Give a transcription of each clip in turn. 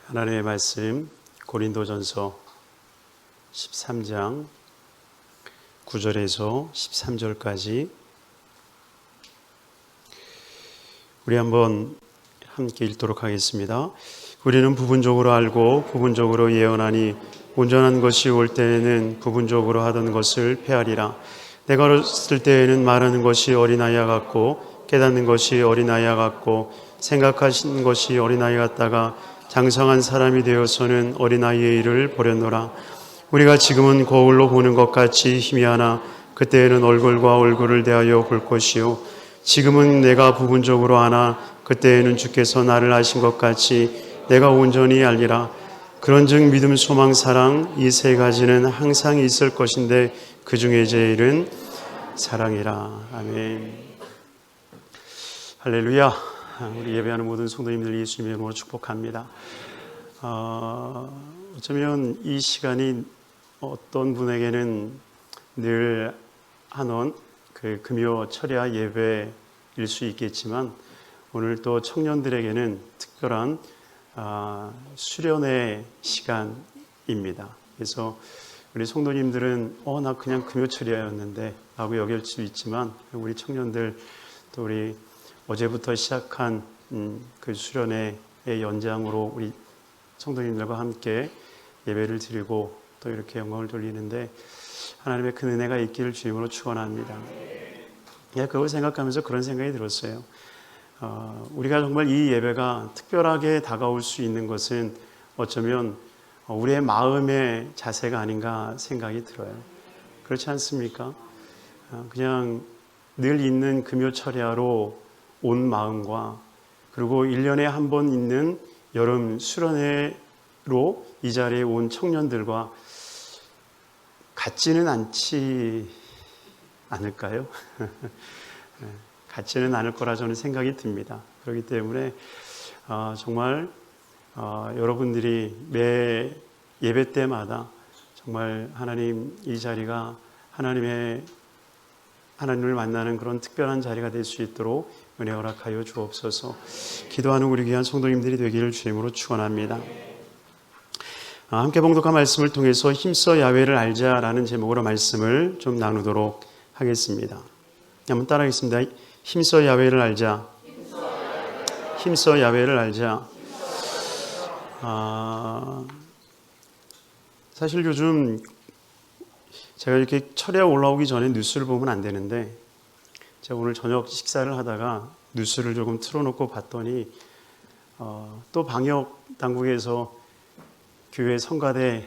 하나님의 말씀 고린도전서 13장 9절에서 13절까지 우리 한번 함께 읽도록 하겠습니다. 우리는 부분적으로 알고 부분적으로 예언하니 온전한 것이 올 때에는 부분적으로 하던 것을 폐하리라. 내가 어렸을 때에는 말하는 것이 어린아이와 같고 깨닫는 것이 어린아이와 같고 생각하시는 것이 어린아이 같다가 장성한 사람이 되어서는 어린아이의 일을 보려노라. 우리가 지금은 거울로 보는 것 같이 희미하나 그때에는 얼굴과 얼굴을 대하여 볼 것이요 지금은 내가 부분적으로 아나 그때에는 주께서 나를 아신 것 같이 내가 온전히 알리라. 그런즉 믿음, 소망, 사랑 이 세 가지는 항상 있을 것인데 그 중에 제일은 사랑이라. 아멘. 할렐루야. 우리 예배하는 모든 성도님들 예수님의 이름으로 축복합니다. 어쩌면 이 시간이 어떤 분에게는 늘 하는 그 금요 철야 예배일 수 있겠지만 오늘 또 청년들에게는 특별한 수련의 시간입니다. 그래서 우리 성도님들은 나 그냥 금요 철야였는데 라고 여길 수 있지만 우리 청년들 또 우리 어제부터 시작한 그 수련의 연장으로 우리 성도님들과 함께 예배를 드리고 또 이렇게 영광을 돌리는데 하나님의 큰 은혜가 있기를 주님으로 축원합니다. 그걸 생각하면서 그런 생각이 들었어요. 우리가 정말 이 예배가 특별하게 다가올 수 있는 것은 어쩌면 우리의 마음의 자세가 아닌가 생각이 들어요. 그렇지 않습니까? 그냥 늘 있는 금요 철야로 온 마음과 그리고 1년에 한 번 있는 여름 수련회로 이 자리에 온 청년들과 같지는 않지 않을까요? 같지는 않을 거라 저는 생각이 듭니다. 그렇기 때문에 정말 여러분들이 매 예배 때마다 정말 하나님 이 자리가 하나님을 만나는 그런 특별한 자리가 될 수 있도록 은혜 허락하여 주옵소서. 기도하는 우리 귀한 성도님들이 되기를 주님으로 축원합니다. 함께 봉독한 말씀을 통해서 힘써 야훼를 알자라는 제목으로 말씀을 좀 나누도록 하겠습니다. 한번 따라하겠습니다. 힘써 야훼를 알자. 힘써 야훼를 알자. 사실 요즘 제가 이렇게 철야 올라오기 전에 뉴스를 보면 안 되는데 제가 오늘 저녁 식사를 하다가 뉴스를 조금 틀어놓고 봤더니 또 방역 당국에서 교회 성가대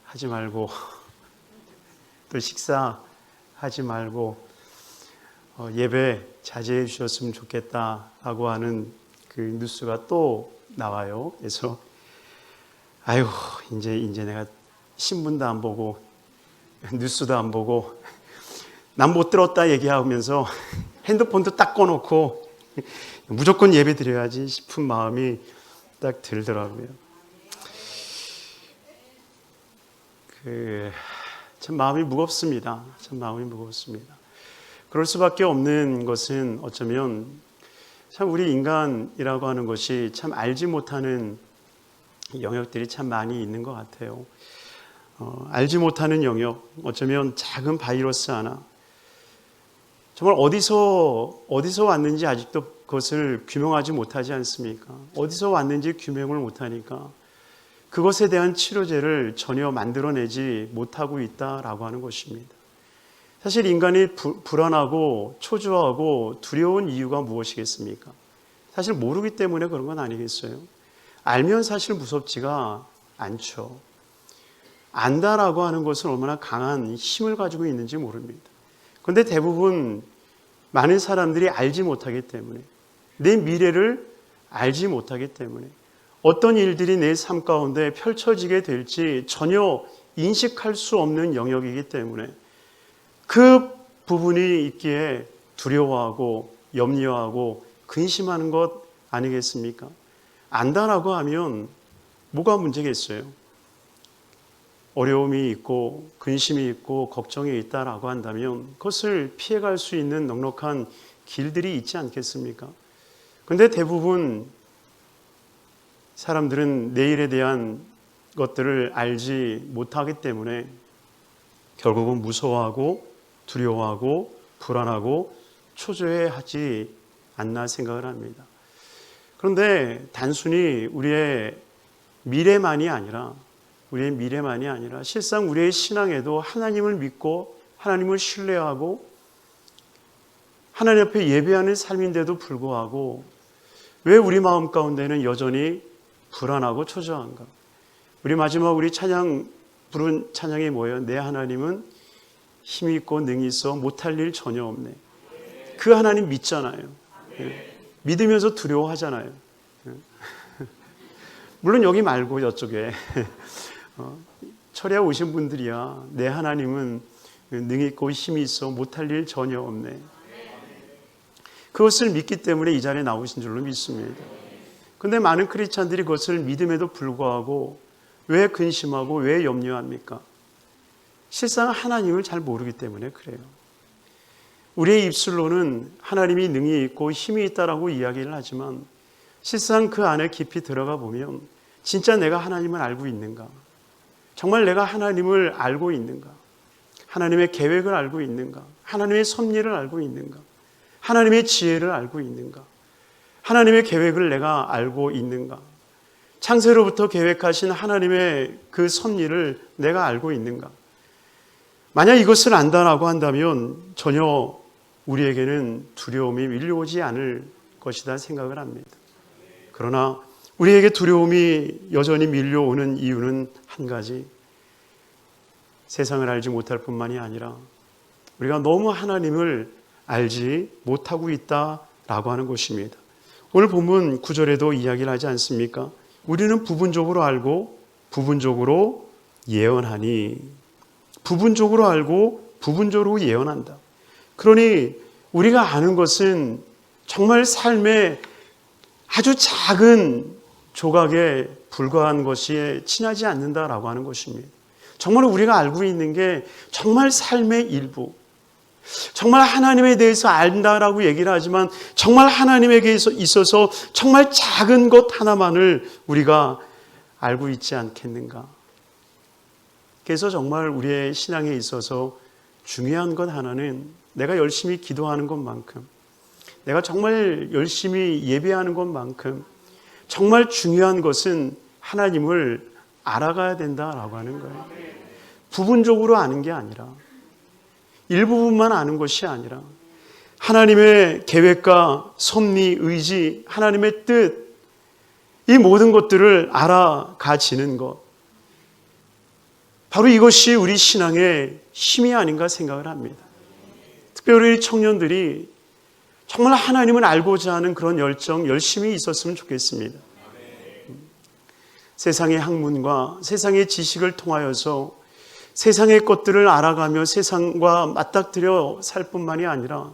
하지 말고 또 식사하지 말고 예배 자제해 주셨으면 좋겠다라고 하는 그 뉴스가 또 나와요. 그래서 이제 내가 신문도 안 보고 뉴스도 안 보고 난 못 들었다 얘기하면서 핸드폰도 딱 꺼놓고 무조건 예배 드려야지 싶은 마음이 딱 들더라고요. 참 마음이 무겁습니다. 참 마음이 무겁습니다. 그럴 수밖에 없는 것은 어쩌면 참 우리 인간이라고 하는 것이 참 알지 못하는 영역들이 참 많이 있는 것 같아요. 알지 못하는 영역, 어쩌면 작은 바이러스 하나, 정말 어디서 왔는지 아직도 그것을 규명하지 못하지 않습니까? 어디서 왔는지 규명을 못하니까 그것에 대한 치료제를 전혀 만들어내지 못하고 있다라고 하는 것입니다. 사실 인간이 불안하고 초조하고 두려운 이유가 무엇이겠습니까? 사실 모르기 때문에 그런 건 아니겠어요? 알면 사실 무섭지가 않죠. 안다라고 하는 것은 얼마나 강한 힘을 가지고 있는지 모릅니다. 그런데 대부분 많은 사람들이 알지 못하기 때문에 내 미래를 알지 못하기 때문에 어떤 일들이 내 삶 가운데 펼쳐지게 될지 전혀 인식할 수 없는 영역이기 때문에 그 부분이 있기에 두려워하고 염려하고 근심하는 것 아니겠습니까? 안다라고 하면 뭐가 문제겠어요? 어려움이 있고 근심이 있고 걱정이 있다라고 한다면 그것을 피해갈 수 있는 넉넉한 길들이 있지 않겠습니까? 그런데 대부분 사람들은 내일에 대한 것들을 알지 못하기 때문에 결국은 무서워하고 두려워하고 불안하고 초조해하지 않나 생각을 합니다. 그런데 단순히 우리의 미래만이 아니라 실상 우리의 신앙에도 하나님을 믿고 하나님을 신뢰하고 하나님 앞에 예배하는 삶인데도 불구하고 왜 우리 마음 가운데는 여전히 불안하고 초조한가? 우리 마지막 우리 부른 찬양이 뭐예요? 내 하나님은 힘이 있고 능이 있어 못할 일 전혀 없네. 그 하나님 믿잖아요. 믿으면서 두려워하잖아요. 물론 여기 말고 저쪽에 철야 오신 분들이야 내 하나님은 능이 있고 힘이 있어 못할 일 전혀 없네. 그것을 믿기 때문에 이 자리에 나오신 줄로 믿습니다. 그런데 많은 크리스찬들이 그것을 믿음에도 불구하고 왜 근심하고 왜 염려합니까? 실상 하나님을 잘 모르기 때문에 그래요. 우리의 입술로는 하나님이 능이 있고 힘이 있다라고 이야기를 하지만 실상 그 안에 깊이 들어가 보면 진짜 내가 하나님을 알고 있는가? 정말 내가 하나님을 알고 있는가? 하나님의 계획을 알고 있는가? 하나님의 섭리를 알고 있는가? 하나님의 지혜를 알고 있는가? 하나님의 계획을 내가 알고 있는가? 창세로부터 계획하신 하나님의 그 섭리를 내가 알고 있는가? 만약 이것을 안다라고 한다면 전혀 우리에게는 두려움이 밀려오지 않을 것이다 생각을 합니다. 그러나 우리에게 두려움이 여전히 밀려오는 이유는 한 가지, 세상을 알지 못할 뿐만이 아니라 우리가 너무 하나님을 알지 못하고 있다라고 하는 것입니다. 오늘 본문 9절에도 이야기를 하지 않습니까? 우리는 부분적으로 알고 부분적으로 예언하니, 부분적으로 알고 부분적으로 예언한다. 그러니 우리가 아는 것은 정말 삶의 아주 작은 조각에 불과한 것이 지나지 않는다라고 하는 것입니다. 정말 우리가 알고 있는 게 정말 삶의 일부, 정말 하나님에 대해서 안다라고 얘기를 하지만 정말 하나님에게 있어서 정말 작은 것 하나만을 우리가 알고 있지 않겠는가. 그래서 정말 우리의 신앙에 있어서 중요한 것 하나는 내가 열심히 기도하는 것만큼, 내가 정말 열심히 예배하는 것만큼 정말 중요한 것은 하나님을 알아가야 된다라고 하는 거예요. 부분적으로 아는 게 아니라, 일부분만 아는 것이 아니라 하나님의 계획과 섭리, 의지, 하나님의 뜻, 이 모든 것들을 알아가지는 것, 바로 이것이 우리 신앙의 힘이 아닌가 생각을 합니다. 특별히 청년들이 정말 하나님을 알고자 하는 그런 열정, 열심히 있었으면 좋겠습니다. 세상의 학문과 세상의 지식을 통하여서 세상의 것들을 알아가며 세상과 맞닥뜨려 살 뿐만이 아니라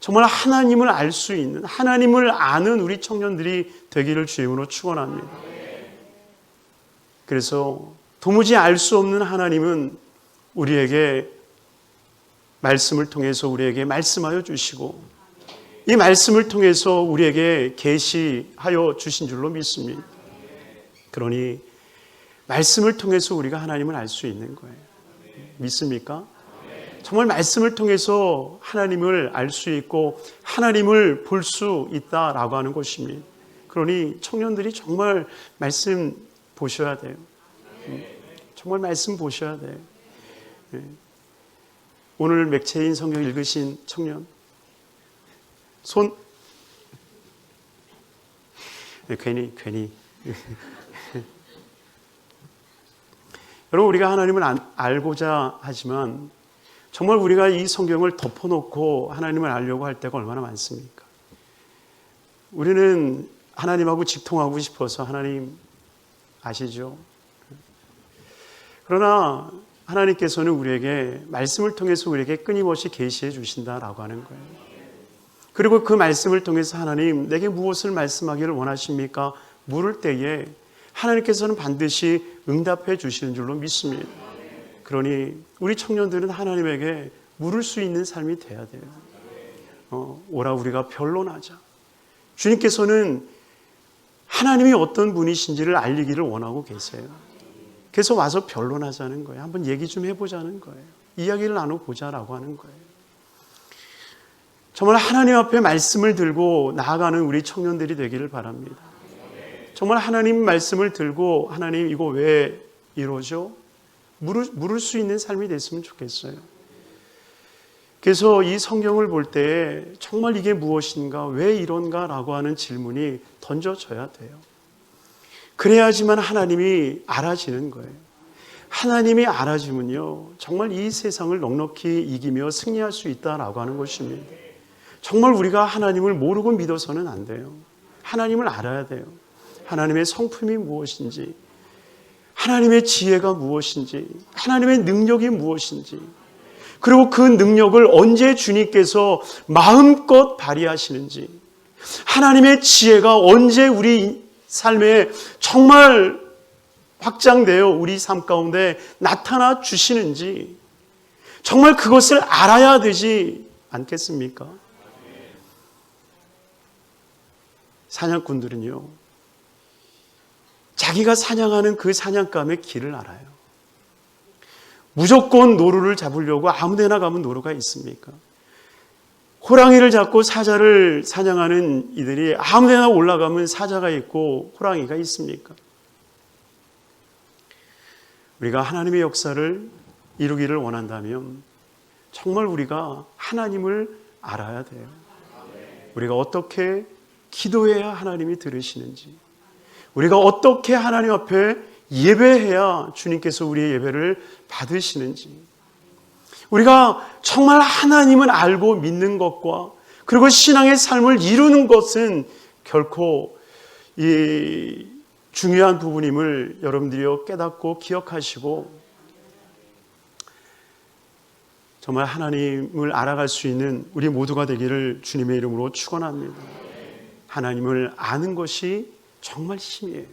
정말 하나님을 알 수 있는, 하나님을 아는 우리 청년들이 되기를 주임으로 축원합니다. 그래서 도무지 알 수 없는 하나님은 우리에게 말씀을 통해서 우리에게 말씀하여 주시고 이 말씀을 통해서 우리에게 계시하여 주신 줄로 믿습니다. 그러니 말씀을 통해서 우리가 하나님을 알 수 있는 거예요. 믿습니까? 정말 말씀을 통해서 하나님을 알 수 있고 하나님을 볼 수 있다라고 하는 것입니다. 그러니 청년들이 정말 말씀 보셔야 돼요. 정말 말씀 보셔야 돼요. 오늘 맥체인 성경 읽으신 청년 손 괜히 여러분, 우리가 하나님을 알고자 하지만 정말 우리가 이 성경을 덮어놓고 하나님을 알려고 할 때가 얼마나 많습니까? 우리는 하나님하고 직통하고 싶어서 하나님 아시죠? 그러나 하나님께서는 우리에게 말씀을 통해서 우리에게 끊임없이 계시해 주신다라고 하는 거예요. 그리고 그 말씀을 통해서 하나님 내게 무엇을 말씀하기를 원하십니까? 물을 때에 하나님께서는 반드시 응답해 주시는 줄로 믿습니다. 그러니 우리 청년들은 하나님에게 물을 수 있는 삶이 돼야 돼요. 오라 우리가 변론하자. 주님께서는 하나님이 어떤 분이신지를 알리기를 원하고 계세요. 그래서 와서 변론하자는 거예요. 한번 얘기 좀 해보자는 거예요. 이야기를 나눠보자라고 하는 거예요. 정말 하나님 앞에 말씀을 들고 나아가는 우리 청년들이 되기를 바랍니다. 정말 하나님 말씀을 들고 하나님 이거 왜 이러죠? 물을 수 있는 삶이 됐으면 좋겠어요. 그래서 이 성경을 볼 때 정말 이게 무엇인가, 왜 이런가 라고 하는 질문이 던져져야 돼요. 그래야지만 하나님이 알아지는 거예요. 하나님이 알아지면요, 정말 이 세상을 넉넉히 이기며 승리할 수 있다라고 하는 것입니다. 정말 우리가 하나님을 모르고 믿어서는 안 돼요. 하나님을 알아야 돼요. 하나님의 성품이 무엇인지, 하나님의 지혜가 무엇인지, 하나님의 능력이 무엇인지, 그리고 그 능력을 언제 주님께서 마음껏 발휘하시는지, 하나님의 지혜가 언제 우리 삶에 정말 확장되어 우리 삶 가운데 나타나 주시는지, 정말 그것을 알아야 되지 않겠습니까? 사냥꾼들은요, 자기가 사냥하는 그 사냥감의 길을 알아요. 무조건 노루를 잡으려고 아무 데나 가면 노루가 있습니까? 호랑이를 잡고 사자를 사냥하는 이들이 아무 데나 올라가면 사자가 있고 호랑이가 있습니까? 우리가 하나님의 역사를 이루기를 원한다면 정말 우리가 하나님을 알아야 돼요. 우리가 어떻게 기도해야 하나님이 들으시는지, 우리가 어떻게 하나님 앞에 예배해야 주님께서 우리의 예배를 받으시는지, 우리가 정말 하나님을 알고 믿는 것과 그리고 신앙의 삶을 이루는 것은 결코 이 중요한 부분임을 여러분들이 깨닫고 기억하시고, 정말 하나님을 알아갈 수 있는 우리 모두가 되기를 주님의 이름으로 축원합니다. 하나님을 아는 것이 정말 힘이에요.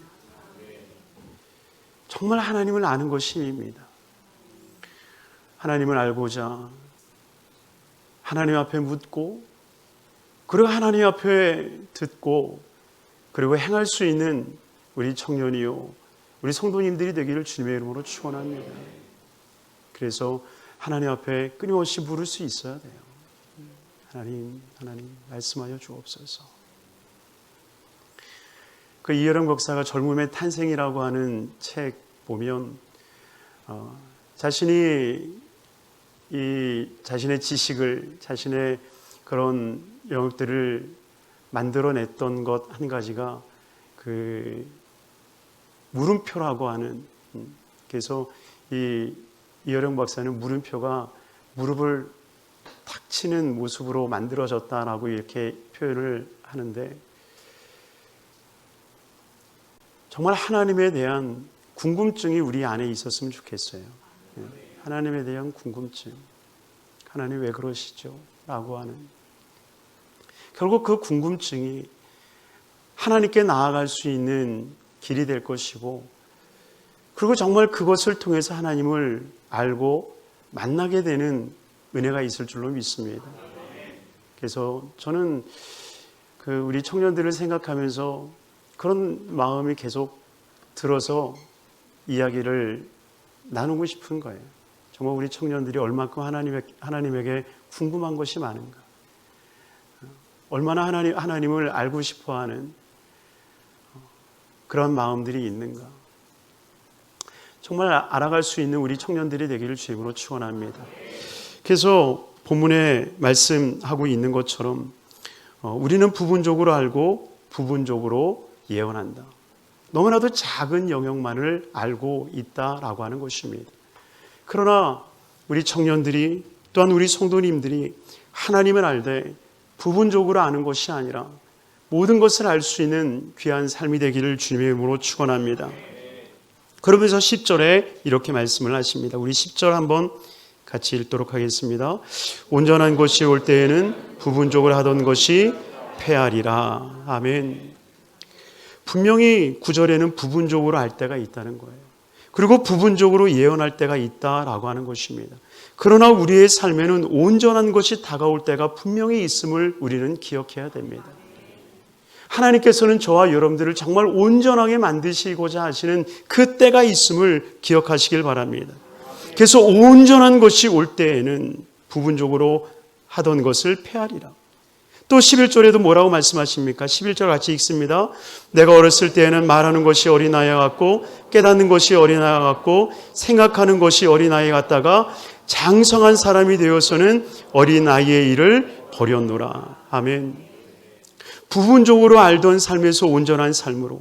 정말 하나님을 아는 것이 힘입니다. 하나님을 알고자 하나님 앞에 묻고, 그리고 하나님 앞에 듣고, 그리고 행할 수 있는 우리 청년이요, 우리 성도님들이 되기를 주님의 이름으로 축원합니다. 그래서 하나님 앞에 끊임없이 물을 수 있어야 돼요. 하나님 말씀하여 주옵소서. 그 이혜령 목사가 젊음의 탄생이라고 하는 책 보면 자신의 지식을, 자신의 그런 영역들을 만들어냈던 것 한 가지가 그 물음표라고 하는, 그래서 이 이혜령 박사는 물음표가 무릎을 탁 치는 모습으로 만들어졌다라고 이렇게 표현을 하는데, 정말 하나님에 대한 궁금증이 우리 안에 있었으면 좋겠어요. 하나님에 대한 궁금증, 하나님 왜 그러시죠? 라고 하는, 결국 그 궁금증이 하나님께 나아갈 수 있는 길이 될 것이고, 그리고 정말 그것을 통해서 하나님을 알고 만나게 되는 은혜가 있을 줄로 믿습니다. 그래서 저는 우리 청년들을 생각하면서 그런 마음이 계속 들어서 이야기를 나누고 싶은 거예요. 정말 우리 청년들이 얼마큼 하나님에게 궁금한 것이 많은가, 얼마나 하나님을 알고 싶어하는 그런 마음들이 있는가, 정말 알아갈 수 있는 우리 청년들이 되기를 주님으로 축원합니다. 그래서 본문에 말씀하고 있는 것처럼 우리는 부분적으로 알고 부분적으로 예언한다. 너무나도 작은 영역만을 알고 있다라고 하는 것입니다. 그러나 우리 청년들이, 또한 우리 성도님들이 하나님을 알되 부분적으로 아는 것이 아니라 모든 것을 알 수 있는 귀한 삶이 되기를 주님의 이름으로 축원합니다. 그러면서 10절에 이렇게 말씀을 하십니다. 우리 10절 한번 같이 읽도록 하겠습니다. 온전한 것이 올 때에는 부분적으로 하던 것이 패하리라. 아멘. 분명히 9절에는 부분적으로 알 때가 있다는 거예요. 그리고 부분적으로 예언할 때가 있다라고 하는 것입니다. 그러나 우리의 삶에는 온전한 것이 다가올 때가 분명히 있음을 우리는 기억해야 됩니다. 하나님께서는 저와 여러분들을 정말 온전하게 만드시고자 하시는 그 때가 있음을 기억하시길 바랍니다. 그래서 온전한 것이 올 때에는 부분적으로 하던 것을 폐하리라. 또 11절에도 뭐라고 말씀하십니까? 11절 같이 읽습니다. 내가 어렸을 때에는 말하는 것이 어린아이 같고 깨닫는 것이 어린아이 같고 생각하는 것이 어린아이 같다가 장성한 사람이 되어서는 어린아이의 일을 버렸노라. 아멘. 부분적으로 알던 삶에서 온전한 삶으로,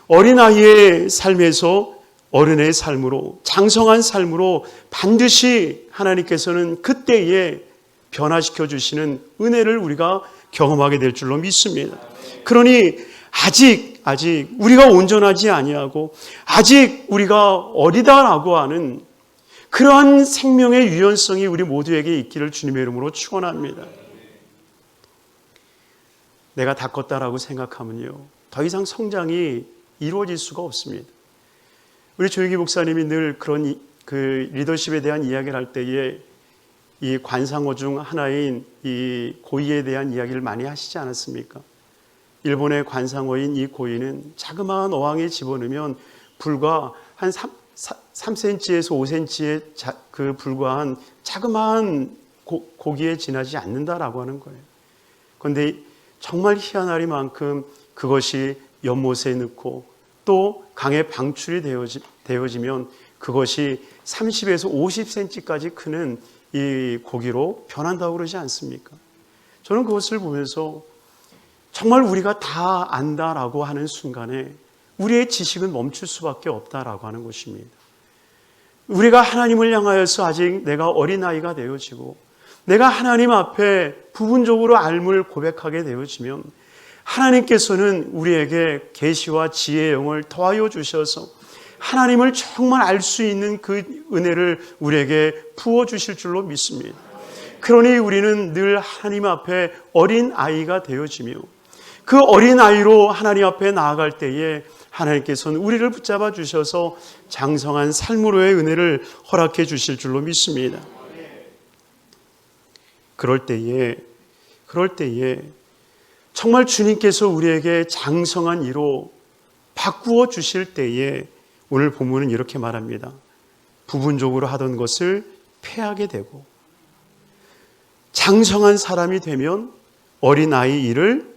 어린아이의 삶에서 어른의 삶으로, 장성한 삶으로 반드시 하나님께서는 그때에 변화시켜 주시는 은혜를 우리가 경험하게 될 줄로 믿습니다. 그러니 아직 우리가 온전하지 아니하고 아직 우리가 어리다라고 하는 그러한 생명의 유연성이 우리 모두에게 있기를 주님의 이름으로 축원합니다. 내가 다 컸다라고 생각하면요, 더 이상 성장이 이루어질 수가 없습니다. 우리 조영기 목사님이 늘 그런 그 리더십에 대한 이야기를 할 때에 이 관상어 중 하나인 이 고이에 대한 이야기를 많이 하시지 않았습니까? 일본의 관상어인 이 고이는 자그마한 어항에 집어넣으면 불과 한 3cm에서 5cm에 그 불과한 자그마한 고기에 지나지 않는다라고 하는 거예요. 그런데 정말 희한하리만큼 그것이 연못에 넣고 또 강에 방출이 되어지면 그것이 30에서 50cm까지 크는 이 고기로 변한다고 그러지 않습니까? 저는 그것을 보면서 정말 우리가 다 안다라고 하는 순간에 우리의 지식은 멈출 수밖에 없다라고 하는 것입니다. 우리가 하나님을 향하여서 아직 내가 어린아이가 되어지고 내가 하나님 앞에 부분적으로 알물 고백하게 되어지면 하나님께서는 우리에게 계시와 지혜의 영을 더하여 주셔서 하나님을 정말 알 수 있는 그 은혜를 우리에게 부어주실 줄로 믿습니다. 그러니 우리는 늘 하나님 앞에 어린아이가 되어지며 그 어린아이로 하나님 앞에 나아갈 때에 하나님께서는 우리를 붙잡아 주셔서 장성한 삶으로의 은혜를 허락해 주실 줄로 믿습니다. 그럴 때에 정말 주님께서 우리에게 장성한 이로 바꾸어 주실 때에 오늘 본문은 이렇게 말합니다. 부분적으로 하던 것을 폐하게 되고 장성한 사람이 되면 어린아이 일을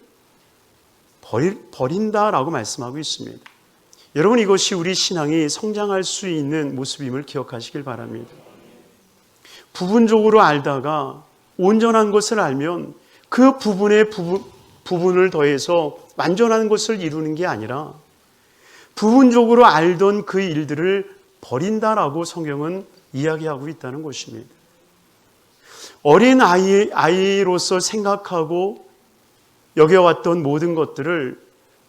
버린다라고 말씀하고 있습니다. 여러분, 이것이 우리 신앙이 성장할 수 있는 모습임을 기억하시길 바랍니다. 부분적으로 알다가 온전한 것을 알면 그 부분을 더해서 완전한 것을 이루는 게 아니라 부분적으로 알던 그 일들을 버린다라고 성경은 이야기하고 있다는 것입니다. 어린 아이로서 생각하고 여겨왔던 모든 것들을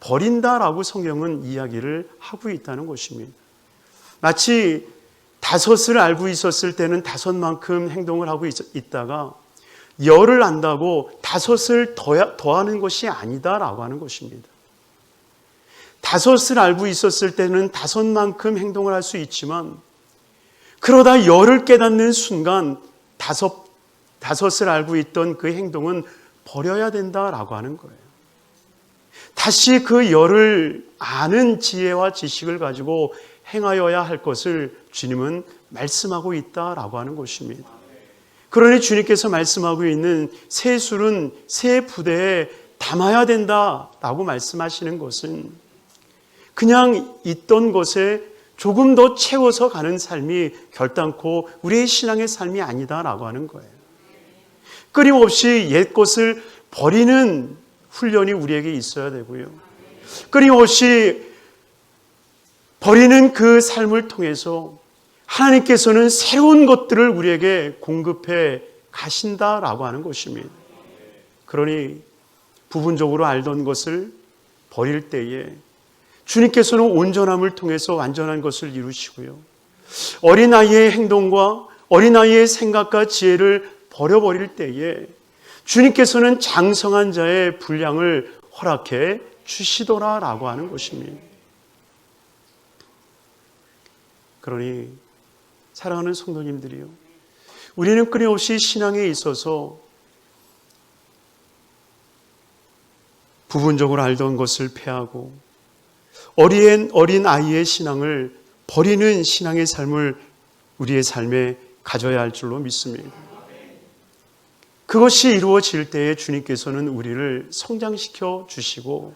버린다라고 성경은 이야기를 하고 있다는 것입니다. 마치 5을 알고 있었을 때는 5만큼 행동을 하고 있다가 10을 안다고 5을 더하는 것이 아니다라고 하는 것입니다. 5을 알고 있었을 때는 5만큼 행동을 할 수 있지만 그러다 10을 깨닫는 순간 5을 알고 있던 그 행동은 버려야 된다라고 하는 거예요. 다시 그 10을 아는 지혜와 지식을 가지고 행하여야 할 것을 주님은 말씀하고 있다라고 하는 것입니다. 그러니 주님께서 말씀하고 있는 새 술은 새 부대에 담아야 된다라고 말씀하시는 것은 그냥 있던 것에 조금 더 채워서 가는 삶이 결단코 우리의 신앙의 삶이 아니다라고 하는 거예요. 끊임없이 옛 것을 버리는 훈련이 우리에게 있어야 되고요. 끊임없이 버리는 그 삶을 통해서 하나님께서는 새로운 것들을 우리에게 공급해 가신다라고 하는 것입니다. 그러니 부분적으로 알던 것을 버릴 때에 주님께서는 온전함을 통해서 완전한 것을 이루시고요. 어린아이의 행동과 어린아이의 생각과 지혜를 버려버릴 때에 주님께서는 장성한 자의 분량을 허락해 주시더라라고 하는 것입니다. 그러니 사랑하는 성도님들이요, 우리는 끊임없이 신앙에 있어서 부분적으로 알던 것을 폐하고 어린 아이의 신앙을 버리는 신앙의 삶을 우리의 삶에 가져야 할 줄로 믿습니다. 그것이 이루어질 때에 주님께서는 우리를 성장시켜 주시고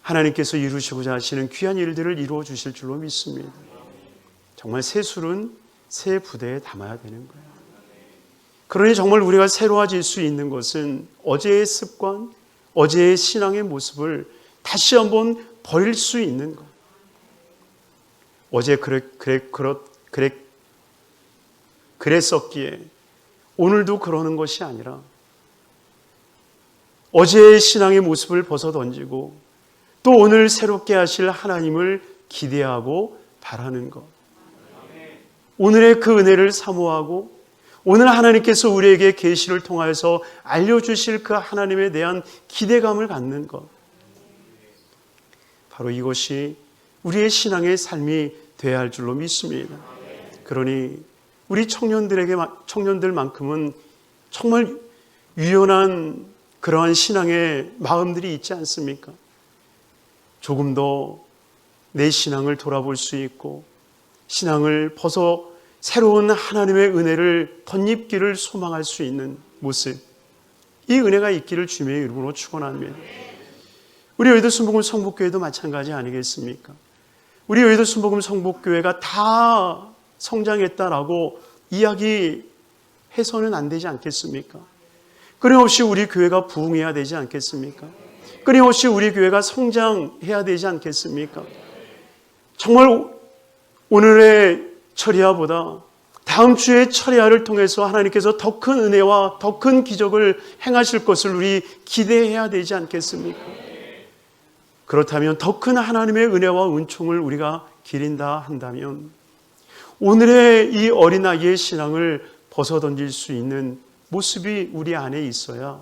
하나님께서 이루시고자 하시는 귀한 일들을 이루어 주실 줄로 믿습니다. 정말 새 술은 새 부대에 담아야 되는 거예요. 그러니 정말 우리가 새로워질 수 있는 것은 어제의 습관, 어제의 신앙의 모습을 다시 한번 버릴 수 있는 것. 어제 그랬었기에 오늘도 그러는 것이 아니라 어제의 신앙의 모습을 벗어던지고 또 오늘 새롭게 하실 하나님을 기대하고 바라는 것. 오늘의 그 은혜를 사모하고 오늘 하나님께서 우리에게 계시를 통하여서 알려주실 그 하나님에 대한 기대감을 갖는 것. 바로 이것이 우리의 신앙의 삶이 되어야 할 줄로 믿습니다. 그러니 우리 청년들만큼은 정말 유연한 그러한 신앙의 마음들이 있지 않습니까? 조금 더 내 신앙을 돌아볼 수 있고 신앙을 벗어 새로운 하나님의 은혜를 덧입기를 소망할 수 있는 모습, 이 은혜가 있기를 주님의 이름으로 축원합니다. 우리 여의도 순복음 성북교회도 마찬가지 아니겠습니까? 우리 여의도 순복음 성북교회가 다 성장했다라고 이야기해서는 안 되지 않겠습니까? 끊임없이 우리 교회가 부흥해야 되지 않겠습니까? 끊임없이 우리 교회가 성장해야 되지 않겠습니까? 정말 오늘의 철야보다 다음 주의 철야를 통해서 하나님께서 더 큰 은혜와 더 큰 기적을 행하실 것을 우리 기대해야 되지 않겠습니까? 그렇다면 더 큰 하나님의 은혜와 은총을 우리가 기린다 한다면 오늘의 이 어린아이의 신앙을 벗어던질 수 있는 모습이 우리 안에 있어야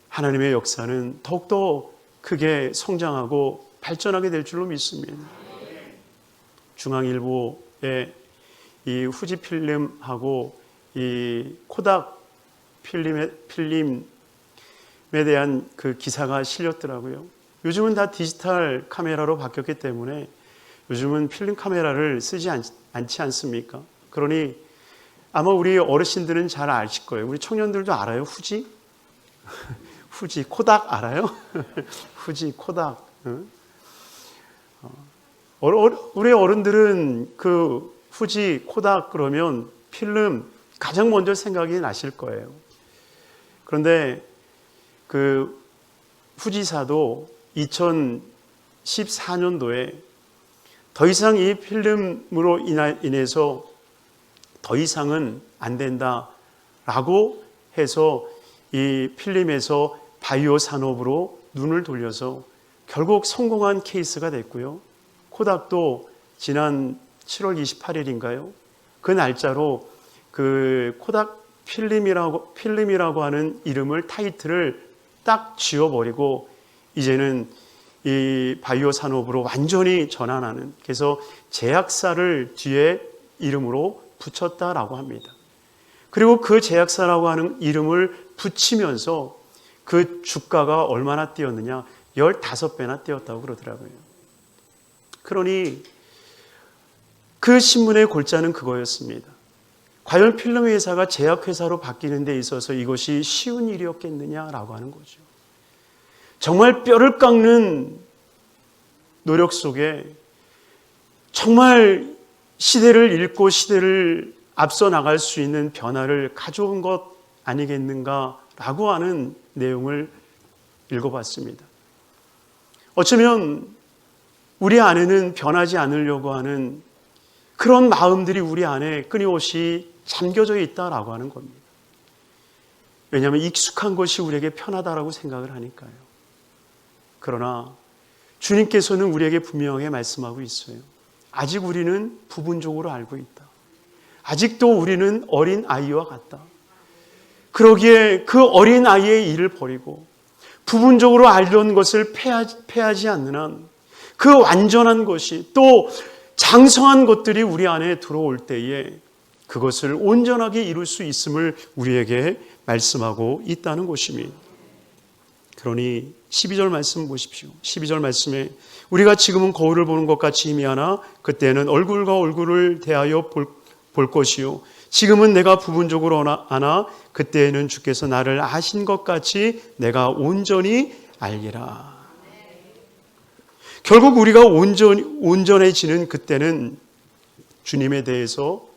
하나님의 역사는 더욱더 크게 성장하고 발전하게 될 줄로 믿습니다. 중앙일보에 이 후지 필름하고 이 코닥 필름에 대한 그 기사가 실렸더라고요. 요즘은 다 디지털 카메라로 바뀌었기 때문에 요즘은 필름 카메라를 쓰지 않지 않습니까? 그러니 아마 우리 어르신들은 잘 아실 거예요. 우리 청년들도 알아요? 후지? 후지, 코닥 알아요? 후지, 코닥. 우리 어른들은 그 후지, 코닥 그러면 필름 가장 먼저 생각이 나실 거예요. 그런데 그 후지사도 2014년도에 더 이상 이 필름으로 인해서 더 이상은 안 된다라고 해서 이 필름에서 바이오 산업으로 눈을 돌려서 결국 성공한 케이스가 됐고요. 코닥도 지난 7월 28일인가요? 그 날짜로 그 코닥 필름이라고 하는 이름을 타이틀을 딱 지워버리고 이제는 이 바이오 산업으로 완전히 전환하는, 그래서 제약사를 뒤에 이름으로 붙였다라고 합니다. 그리고 그 제약사라고 하는 이름을 붙이면서 그 주가가 얼마나 뛰었느냐? 15배나 뛰었다고 그러더라고요. 그러니 그 신문의 골자는 그거였습니다. 과연 필름 회사가 제약회사로 바뀌는 데 있어서 이것이 쉬운 일이었겠느냐라고 하는 거죠. 정말 뼈를 깎는 노력 속에 정말 시대를 읽고 시대를 앞서 나갈 수 있는 변화를 가져온 것 아니겠는가라고 하는 내용을 읽어봤습니다. 어쩌면 우리 안에는 변하지 않으려고 하는 그런 마음들이 우리 안에 끊임없이 잠겨져 있다라고 하는 겁니다. 왜냐하면 익숙한 것이 우리에게 편하다라고 생각을 하니까요. 그러나 주님께서는 우리에게 분명하게 말씀하고 있어요. 아직 우리는 부분적으로 알고 있다. 아직도 우리는 어린 아이와 같다. 그러기에 그 어린 아이의 일을 버리고 부분적으로 알던 것을 패하지 않는 한 그 완전한 것이 또 장성한 것들이 우리 안에 들어올 때에 그것을 온전하게 이룰 수 있음을 우리에게 말씀하고 있다는 것입니다. 그러니 12절 말씀 보십시오. 12절 말씀에 우리가 지금은 거울을 보는 것 같이 희미하나 그때는 얼굴과 얼굴을 대하여 볼 것이요 지금은 내가 부분적으로 아나 그때에는 주께서 나를 아신 것 같이 내가 온전히 알리라. 결국 우리가 온전해지는 그때는 주님에 대해서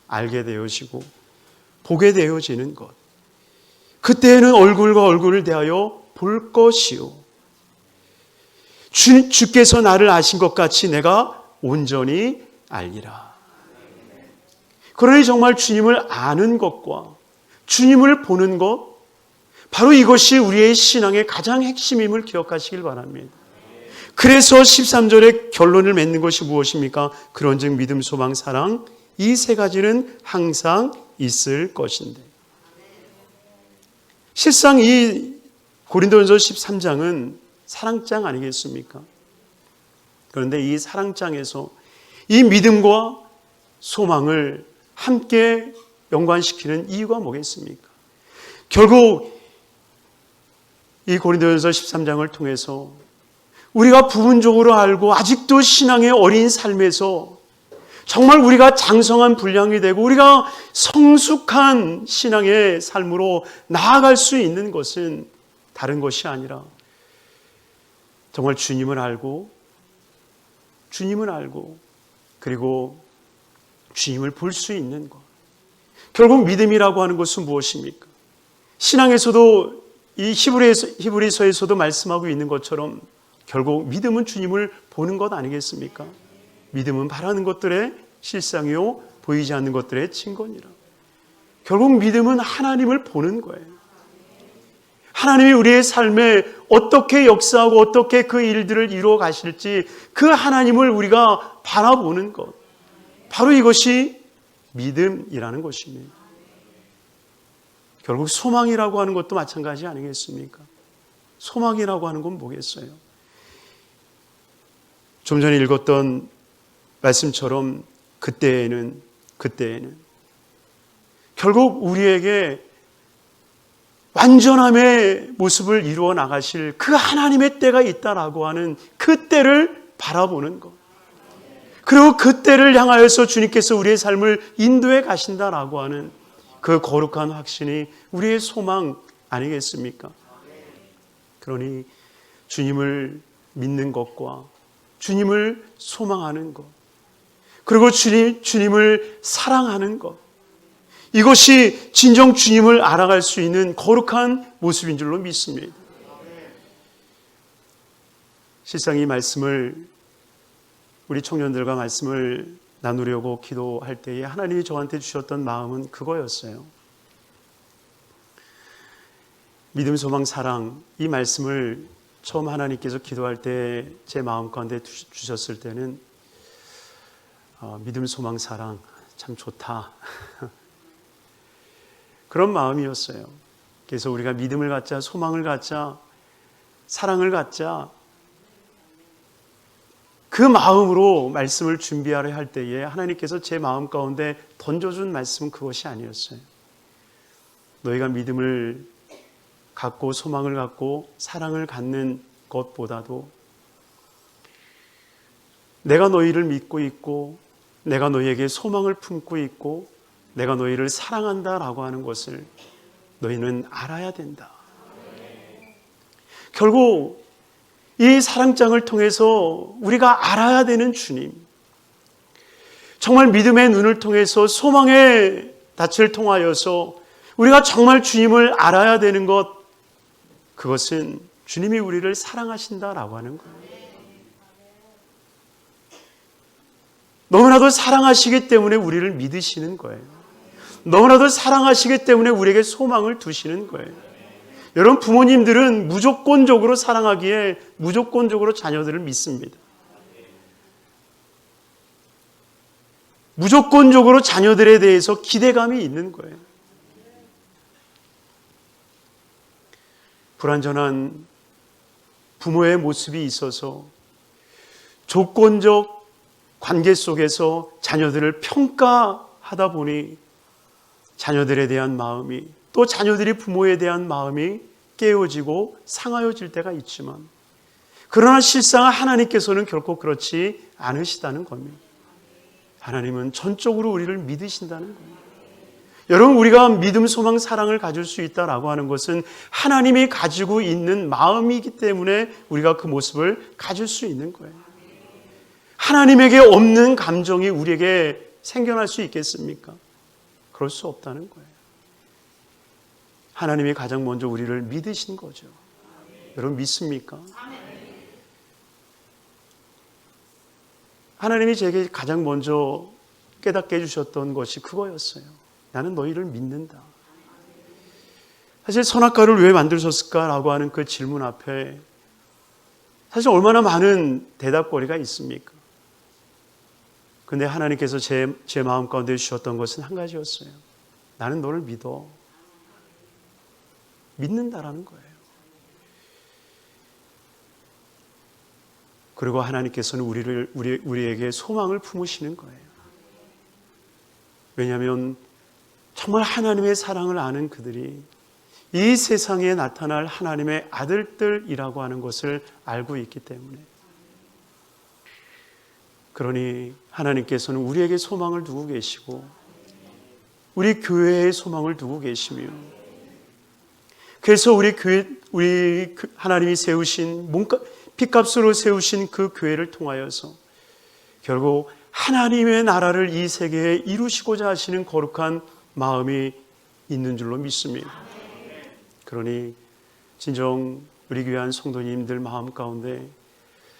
알게 되어지고 보게 되어지는 것. 그때에는 얼굴과 얼굴을 대하여 볼 것이요 주께서 나를 아신 것 같이 내가 온전히 알리라. 그러니 정말 주님을 아는 것과 주님을 보는 것, 바로 이것이 우리의 신앙의 가장 핵심임을 기억하시길 바랍니다. 그래서 13절의 결론을 맺는 것이 무엇입니까? 그런즉 믿음, 소망, 사랑 이 세 가지는 항상 있을 것인데. 실상 이 고린도전서 13장은 사랑장 아니겠습니까? 그런데 이 사랑장에서 이 믿음과 소망을 함께 연관시키는 이유가 뭐겠습니까? 결국 이 고린도전서 13장을 통해서 우리가 부분적으로 알고 아직도 신앙의 어린 삶에서 정말 우리가 장성한 분량이 되고 우리가 성숙한 신앙의 삶으로 나아갈 수 있는 것은 다른 것이 아니라 정말 주님을 알고 그리고 주님을 볼 수 있는 것. 결국 믿음이라고 하는 것은 무엇입니까? 신앙에서도 이 히브리서에서도 말씀하고 있는 것처럼 결국 믿음은 주님을 보는 것 아니겠습니까? 믿음은 바라는 것들의 실상이요 보이지 않는 것들의 증거니라. 결국 믿음은 하나님을 보는 거예요. 하나님이 우리의 삶에 어떻게 역사하고 어떻게 그 일들을 이루어 가실지 그 하나님을 우리가 바라보는 것, 바로 이것이 믿음이라는 것입니다. 결국 소망이라고 하는 것도 마찬가지 아니겠습니까? 소망이라고 하는 건 뭐겠어요? 좀 전에 읽었던 말씀처럼 그때에는 결국 우리에게 완전함의 모습을 이루어 나가실 그 하나님의 때가 있다라고 하는 그 때를 바라보는 것. 그리고 그 때를 향하여서 주님께서 우리의 삶을 인도해 가신다라고 하는 그 거룩한 확신이 우리의 소망 아니겠습니까? 그러니 주님을 믿는 것과 주님을 소망하는 것, 그리고 주님을 사랑하는 것, 이것이 진정 주님을 알아갈 수 있는 거룩한 모습인 줄로 믿습니다. 실상 이 말씀을 우리 청년들과 말씀을 나누려고 기도할 때에 하나님이 저한테 주셨던 마음은 그거였어요. 믿음, 소망, 사랑 이 말씀을 처음 하나님께서 기도할 때 제 마음 가운데 주셨을 때는 믿음, 소망, 사랑 참 좋다. 그런 마음이었어요. 그래서 우리가 믿음을 갖자, 소망을 갖자, 사랑을 갖자, 그 마음으로 말씀을 준비하려 할 때에 하나님께서 제 마음 가운데 던져준 말씀은 그것이 아니었어요. 너희가 믿음을 갖고 소망을 갖고 사랑을 갖는 것보다도 내가 너희를 믿고 있고 내가 너희에게 소망을 품고 있고 내가 너희를 사랑한다라고 하는 것을 너희는 알아야 된다. 결국 이 사랑장을 통해서 우리가 알아야 되는 주님, 정말 믿음의 눈을 통해서 소망의 닻을 통하여서 우리가 정말 주님을 알아야 되는 것, 그것은 주님이 우리를 사랑하신다라고 하는 거예요. 너무나도 사랑하시기 때문에 우리를 믿으시는 거예요. 너무나도 사랑하시기 때문에 우리에게 소망을 두시는 거예요. 여러분, 부모님들은 무조건적으로 사랑하기에 무조건적으로 자녀들을 믿습니다. 무조건적으로 자녀들에 대해서 기대감이 있는 거예요. 불완전한 부모의 모습이 있어서 조건적 관계 속에서 자녀들을 평가하다 보니 자녀들에 대한 마음이, 또 자녀들이 부모에 대한 마음이 깨어지고 상하여질 때가 있지만, 그러나 실상 하나님께서는 결코 그렇지 않으시다는 겁니다. 하나님은 전적으로 우리를 믿으신다는 겁니다. 여러분, 우리가 믿음, 소망, 사랑을 가질 수 있다라고 하는 것은 하나님이 가지고 있는 마음이기 때문에 우리가 그 모습을 가질 수 있는 거예요. 하나님에게 없는 감정이 우리에게 생겨날 수 있겠습니까? 그럴 수 없다는 거예요. 하나님이 가장 먼저 우리를 믿으신 거죠. 여러분, 믿습니까? 하나님이 제게 가장 먼저 깨닫게 해주셨던 것이 그거였어요. 나는 너희를 믿는다. 사실 선악과를 왜 만드셨을까라고 하는 그 질문 앞에 사실 얼마나 많은 대답거리가 있습니까? 근데 하나님께서 제 마음 가운데 주셨던 것은 한 가지였어요. 나는 너를 믿어. 믿는다라는 거예요. 그리고 하나님께서는 우리에게 소망을 품으시는 거예요. 왜냐하면 정말 하나님의 사랑을 아는 그들이 이 세상에 나타날 하나님의 아들들이라고 하는 것을 알고 있기 때문에, 그러니 하나님께서는 우리에게 소망을 두고 계시고 우리 교회에 소망을 두고 계시며, 그래서 우리 하나님이 세우신 핏값으로 세우신 그 교회를 통하여서 결국 하나님의 나라를 이 세계에 이루시고자 하시는 거룩한 마음이 있는 줄로 믿습니다. 그러니 진정 우리 귀한 성도님들 마음 가운데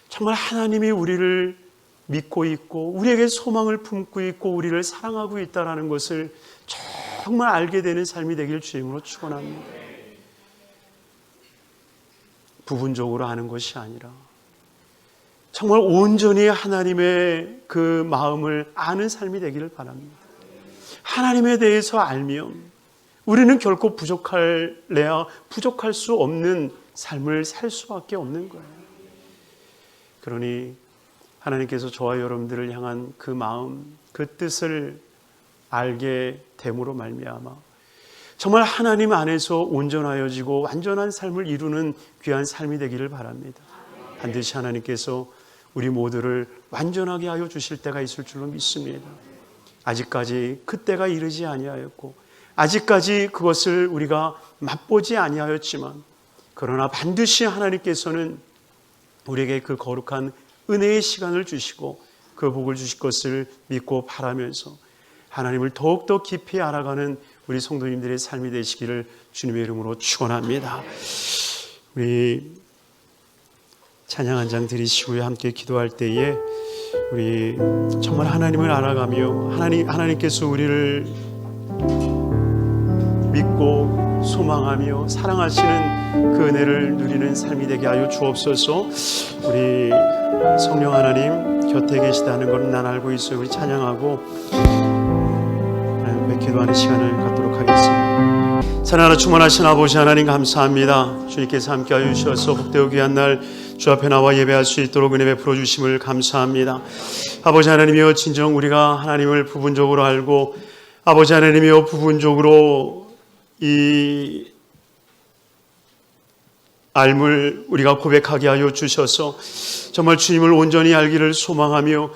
정말 하나님이 우리를 믿고 있고 우리에게 소망을 품고 있고 우리를 사랑하고 있다는 것을 정말 알게 되는 삶이 되길 주임으로 축원합니다. 부분적으로 아는 것이 아니라 정말 온전히 하나님의 그 마음을 아는 삶이 되기를 바랍니다. 하나님에 대해서 알면 우리는 결코 부족할 수 없는 삶을 살 수밖에 없는 거예요. 그러니 하나님께서 저와 여러분들을 향한 그 마음, 그 뜻을 알게 됨으로 말미암아 정말 하나님 안에서 온전하여지고 완전한 삶을 이루는 귀한 삶이 되기를 바랍니다. 반드시 하나님께서 우리 모두를 완전하게 하여 주실 때가 있을 줄로 믿습니다. 아직까지 그때가 이르지 아니하였고 아직까지 그것을 우리가 맛보지 아니하였지만, 그러나 반드시 하나님께서는 우리에게 그 거룩한 은혜의 시간을 주시고 그 복을 주실 것을 믿고 바라면서 하나님을 더욱더 깊이 알아가는 우리 성도님들의 삶이 되시기를 주님의 이름으로 축원합니다. 우리 찬양 한 장 드리시고요, 함께 기도할 때에 우리 정말 하나님을 알아가며 하나님께서 우리를 믿고 소망하며 사랑하시는 그 은혜를 누리는 삶이 되게 하여 주옵소서. 우리 성령 하나님 곁에 계시다는 걸 난 알고 있어요. 우리 찬양하고 기도하는 시간을 갖도록 하겠습니다. 사랑하는 충만하신 아버지 하나님 감사합니다. 주님께서 함께하여 주셔서 복되고 귀한 날 주 앞에 나와 예배할 수 있도록 은혜 베풀어 주심을 감사합니다. 아버지 하나님이여, 진정 우리가 하나님을 부분적으로 알고 아버지 하나님이여 부분적으로 이 알물 우리가 고백하게 하여 주셔서 정말 주님을 온전히 알기를 소망하며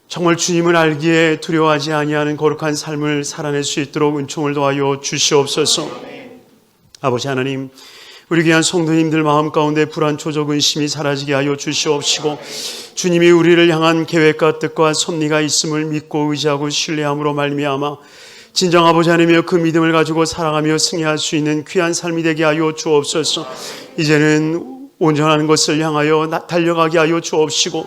정말 주님을 알기에 두려워하지 아니하는 거룩한 삶을 살아낼 수 있도록 은총을 더하여 주시옵소서. 아버지 하나님, 우리 귀한 성도님들 마음 가운데 불안, 초조, 근심이 사라지게 하여 주시옵시고 주님이 우리를 향한 계획과 뜻과 섭리가 있음을 믿고 의지하고 신뢰함으로 말미암아 진정 아버지 하나님이여 그 믿음을 가지고 살아가며 승리할 수 있는 귀한 삶이 되게 하여 주옵소서. 이제는 온전한 것을 향하여 달려가게 하여 주옵시고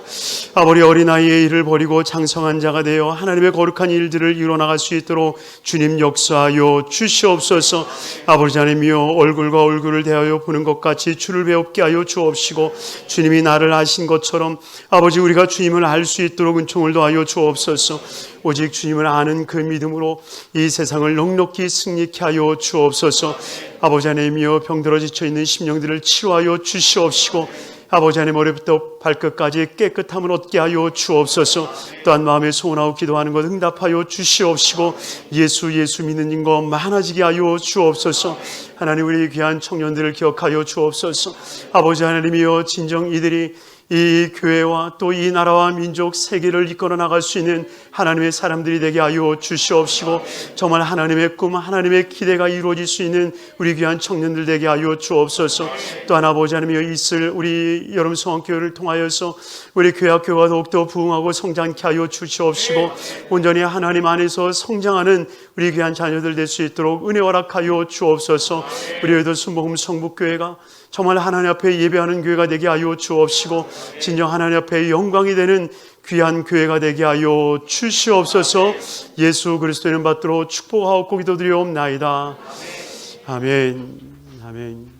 아버지 어린아이의 일을 버리고 장성한 자가 되어 하나님의 거룩한 일들을 이뤄나갈 수 있도록 주님 역사하여 주시옵소서. 아버지 하나님이여 얼굴과 얼굴을 대하여 보는 것 같이 주를 배웁게 하여 주옵시고 주님이 나를 아신 것처럼 아버지 우리가 주님을 알 수 있도록 은총을 더하여 주옵소서. 오직 주님을 아는 그 믿음으로 이 세상을 넉넉히 승리케 하여 주옵소서. 아버지 하나님이여 병들어 지쳐있는 심령들을 치유하여 주시옵시고 아버지 하나님 어려부터 발끝까지 깨끗함을 얻게 하여 주옵소서. 또한 마음에 소원하고 기도하는 것 응답하여 주시옵시고 예수 믿는 인거 많아지게 하여 주옵소서. 하나님, 우리 귀한 청년들을 기억하여 주옵소서. 아버지 하나님이여, 진정 이들이 이 교회와 또 이 나라와 민족 세계를 이끌어 나갈 수 있는 하나님의 사람들이 되게 하여 주시옵시고 정말 하나님의 꿈, 하나님의 기대가 이루어질 수 있는 우리 귀한 청년들 되게 하여 주옵소서. 또한 아버지 하나님이여, 있을 우리 여름 성원교회를 통하여서 우리 교회 학교가 더욱더 부흥하고 성장케 하여 주시옵시고 온전히 하나님 안에서 성장하는 우리 귀한 자녀들 될 수 있도록 은혜 허락하여 주옵소서. 우리 여덟 순복음 성북교회가 정말 하나님 앞에 예배하는 교회가 되게 하여 주옵시고 진정 하나님 앞에 영광이 되는 귀한 교회가 되게 하여 주시옵소서. 예수 그리스도의 이름 받들어 축복하옵고 기도드리옵나이다. 아멘. 아멘.